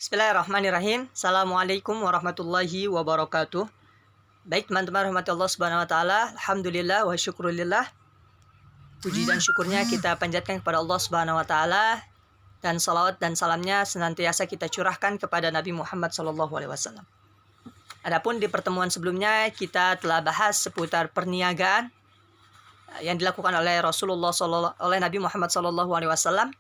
Bismillahirrahmanirrahim. Assalamualaikum warahmatullahi wabarakatuh. Baik teman-teman rahmati Allah subhanahu wa ta'ala. Alhamdulillah wa syukurillah. Puji dan syukurnya kita panjatkan kepada Allah subhanahu wa ta'ala. Dan salawat dan salamnya senantiasa kita curahkan kepada Nabi Muhammad SAW. Adapun di pertemuan sebelumnya kita telah bahas seputar perniagaan yang dilakukan oleh oleh Nabi Muhammad SAW,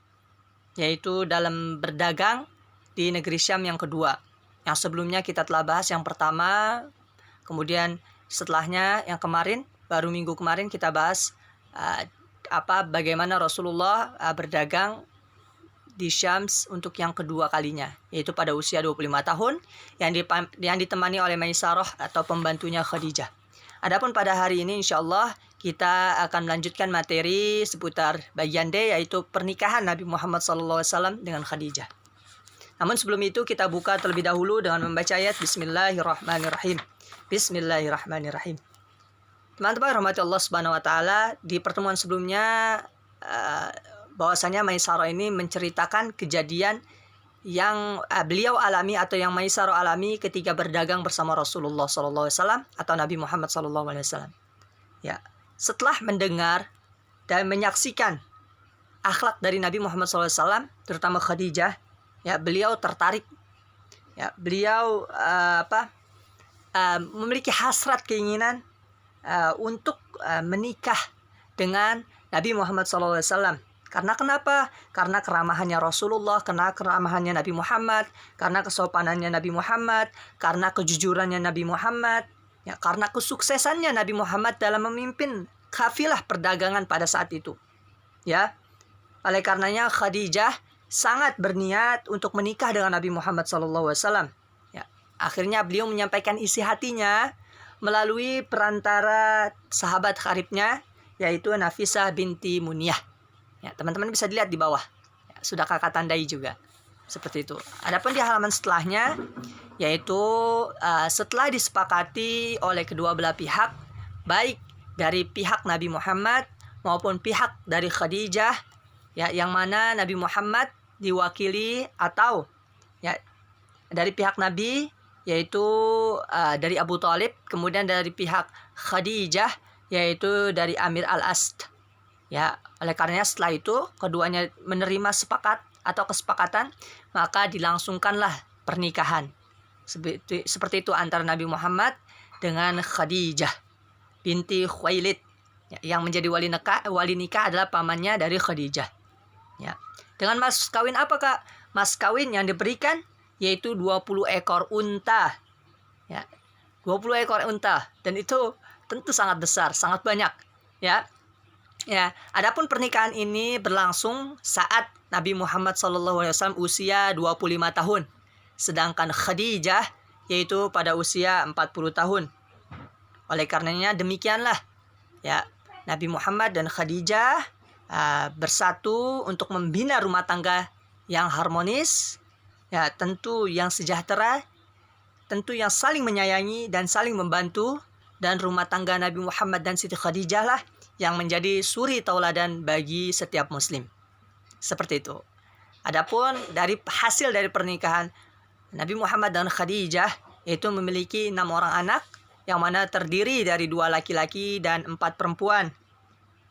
yaitu dalam berdagang di negeri Syam yang kedua. Yang sebelumnya kita telah bahas yang pertama, kemudian setelahnya yang kemarin, baru minggu kemarin kita bahas bagaimana Rasulullah berdagang di Syam untuk yang kedua kalinya, yaitu pada usia 25 tahun yang ditemani oleh Maisarah atau pembantunya Khadijah. Adapun pada hari ini insyaallah kita akan melanjutkan materi seputar bagian D, yaitu pernikahan Nabi Muhammad SAW dengan Khadijah. Namun sebelum itu kita buka terlebih dahulu dengan membaca ayat Bismillahirrahmanirrahim. Bismillahirrahmanirrahim. Teman-teman rahmati Allah subhanahu wa ta'ala, di pertemuan sebelumnya bahwasanya Maisarah ini menceritakan kejadian yang beliau alami atau yang Maisarah alami ketika berdagang bersama Rasulullah SAW atau Nabi Muhammad SAW. Ya, setelah mendengar dan menyaksikan akhlak dari Nabi Muhammad SAW, terutama Khadijah, ya, beliau tertarik. Ya, beliau memiliki hasrat keinginan untuk menikah dengan Nabi Muhammad SAW. Karena kenapa? Karena keramahannya Rasulullah, karena keramahannya Nabi Muhammad, karena kesopanannya Nabi Muhammad, karena kejujurannya Nabi Muhammad, ya, karena kesuksesannya Nabi Muhammad dalam memimpin kafilah perdagangan pada saat itu. Ya, oleh karenanya Khadijah sangat berniat untuk menikah dengan Nabi Muhammad SAW. Ya, akhirnya beliau menyampaikan isi hatinya melalui perantara sahabat karibnya, yaitu Nafisah binti Muniyah. Ya, teman-teman bisa dilihat di bawah. Ya, sudah kakak tandai juga. Seperti itu. Adapun di halaman setelahnya, yaitu setelah disepakati oleh kedua belah pihak, baik dari pihak Nabi Muhammad maupun pihak dari Khadijah, ya, yang mana Nabi Muhammad diwakili atau ya dari pihak Nabi, yaitu dari Abu Thalib, kemudian dari pihak Khadijah, yaitu dari Amir al-Asd. Ya, oleh karenanya setelah itu keduanya menerima kesepakatan, maka dilangsungkanlah pernikahan. Seperti itu antara Nabi Muhammad dengan Khadijah binti Khuwailid, ya, yang menjadi wali nikah adalah pamannya dari Khadijah. Ya. Dengan mas kawin apa, Kak? Mas kawin yang diberikan yaitu 20 ekor unta. Ya. 20 ekor unta, dan itu tentu sangat besar, sangat banyak, ya. Ya, adapun pernikahan ini berlangsung saat Nabi Muhammad SAW usia 25 tahun. Sedangkan Khadijah yaitu pada usia 40 tahun. Oleh karenanya demikianlah, ya, Nabi Muhammad dan Khadijah bersatu untuk membina rumah tangga yang harmonis, ya, tentu yang sejahtera, tentu yang saling menyayangi dan saling membantu, dan rumah tangga Nabi Muhammad dan Siti Khadijah lah yang menjadi suri tauladan bagi setiap muslim. Seperti itu. Adapun dari hasil dari pernikahan Nabi Muhammad dan Khadijah, yaitu memiliki 6 orang anak, yang mana terdiri dari 2 laki-laki dan 4 perempuan.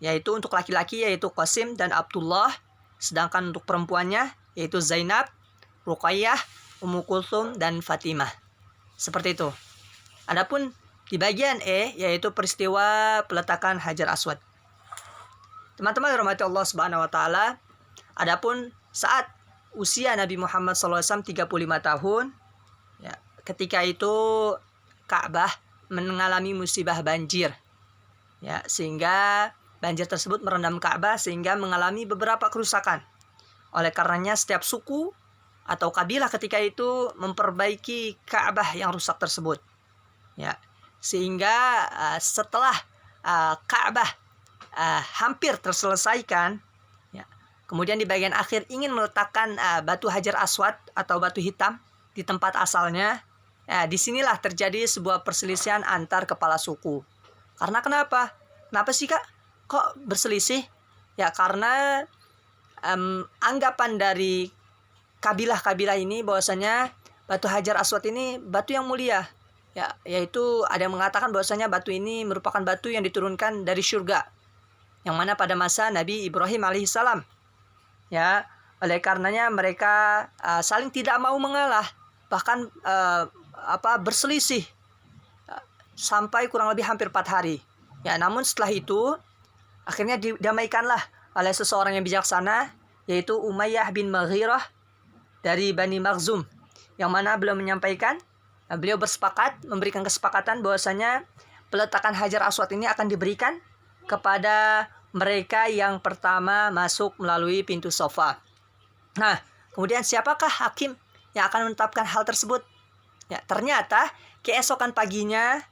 Yaitu untuk laki-laki yaitu Qasim dan Abdullah, sedangkan untuk perempuannya yaitu Zainab, Ruqayyah, Ummu Kulthum dan Fatimah. Seperti itu. Adapun di bagian E yaitu peristiwa peletakan Hajar Aswad. Teman-teman rahmati Allah Subhanahu wa taala, adapun saat usia Nabi Muhammad SAW 35 tahun, ya, ketika itu Ka'bah mengalami musibah banjir. Ya, sehingga banjir tersebut merendam Ka'bah sehingga mengalami beberapa kerusakan. Oleh karenanya setiap suku atau kabilah ketika itu memperbaiki Ka'bah yang rusak tersebut. Ya, sehingga setelah Ka'bah hampir terselesaikan, ya, kemudian di bagian akhir ingin meletakkan batu Hajar Aswad atau batu hitam di tempat asalnya. Disinilah terjadi sebuah perselisihan antar kepala suku. Karena kenapa? Kenapa sih, Kak? Kok berselisih? Ya, karena anggapan dari kabilah-kabilah ini bahwasanya batu Hajar Aswad ini batu yang mulia. Ya, yaitu ada yang mengatakan bahwasanya batu ini merupakan batu yang diturunkan dari surga. Yang mana pada masa Nabi Ibrahim alaihissalam. Ya, oleh karenanya mereka saling tidak mau mengalah, bahkan berselisih sampai kurang lebih hampir 4 hari. Ya, namun setelah itu akhirnya didamaikanlah oleh seseorang yang bijaksana, yaitu Umayyah bin Maghirah dari Bani Makhzum, yang mana beliau bersepakat, memberikan kesepakatan bahwasanya peletakan Hajar Aswad ini akan diberikan kepada mereka yang pertama masuk melalui pintu Safa. Nah, kemudian siapakah hakim yang akan menetapkan hal tersebut? Ya, ternyata keesokan paginya,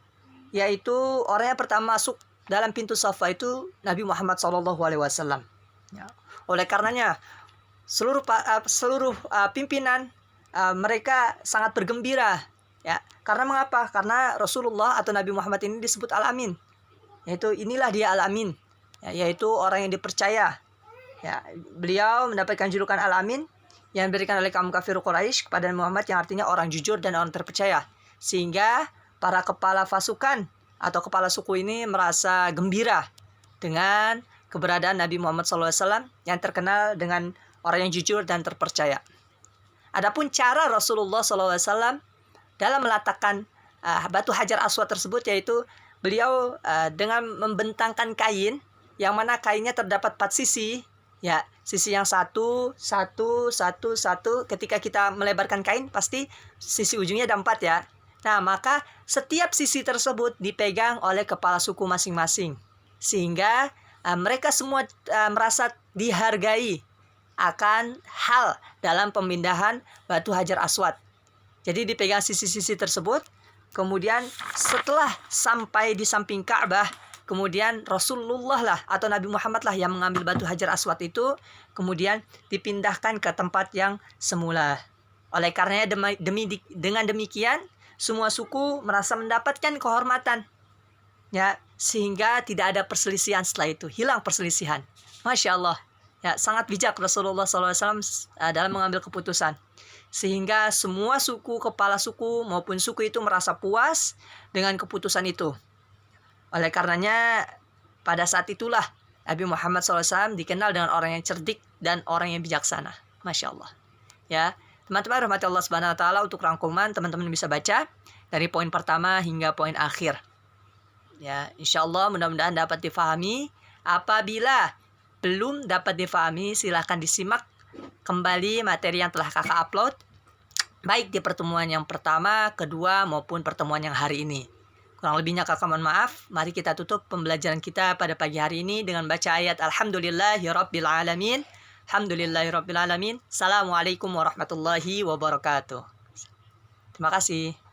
yaitu orang yang pertama masuk dalam pintu Safa itu Nabi Muhammad SAW. Ya. Oleh karenanya seluruh pimpinan mereka sangat bergembira. Ya, karena mengapa? Karena Rasulullah atau Nabi Muhammad ini disebut Al-Amin. Yaitu inilah dia Al-Amin. Ya, yaitu orang yang dipercaya. Ya, beliau mendapatkan julukan Al-Amin yang diberikan oleh kaum kafir Quraisy kepada Muhammad, yang artinya orang jujur dan orang terpercaya. Sehingga para kepala pasukan atau kepala suku ini merasa gembira dengan keberadaan Nabi Muhammad SAW yang terkenal dengan orang yang jujur dan terpercaya. Adapun cara Rasulullah SAW dalam meletakkan batu Hajar Aswad tersebut, yaitu beliau dengan membentangkan kain, yang mana kainnya terdapat 4 sisi. Ya, sisi yang satu. Ketika kita melebarkan kain, pasti sisi ujungnya ada 4 ya. Nah, maka setiap sisi tersebut dipegang oleh kepala suku masing-masing. Sehingga mereka semua merasa dihargai akan hal dalam pemindahan batu Hajar Aswad. Jadi dipegang sisi-sisi tersebut. Kemudian setelah sampai di samping Ka'bah, kemudian Rasulullah lah atau Nabi Muhammad lah yang mengambil batu Hajar Aswad itu, kemudian dipindahkan ke tempat yang semula. Oleh karenanya dengan demikian semua suku merasa mendapatkan kehormatan, ya, sehingga tidak ada perselisihan setelah itu, hilang perselisihan. Masya Allah, ya, sangat bijak Rasulullah SAW dalam mengambil keputusan, sehingga semua suku, kepala suku maupun suku itu merasa puas dengan keputusan itu. Oleh karenanya pada saat itulah Nabi Muhammad SAW dikenal dengan orang yang cerdik dan orang yang bijaksana. Masya Allah, ya. Teman-teman rahmati Allah Subhanahu wa taala, untuk rangkuman teman-teman bisa baca dari poin pertama hingga poin akhir. Ya, insyaallah mudah-mudahan dapat difahami. Apabila belum dapat difahami, silahkan disimak kembali materi yang telah kakak upload, baik di pertemuan yang pertama, kedua maupun pertemuan yang hari ini. Kurang lebihnya kakak mohon maaf. Mari kita tutup pembelajaran kita pada pagi hari ini dengan baca ayat Alhamdulillahirabbil alamin. Alhamdulillahirabbil alamin. Assalamualaikum warahmatullahi wabarakatuh. Terima kasih.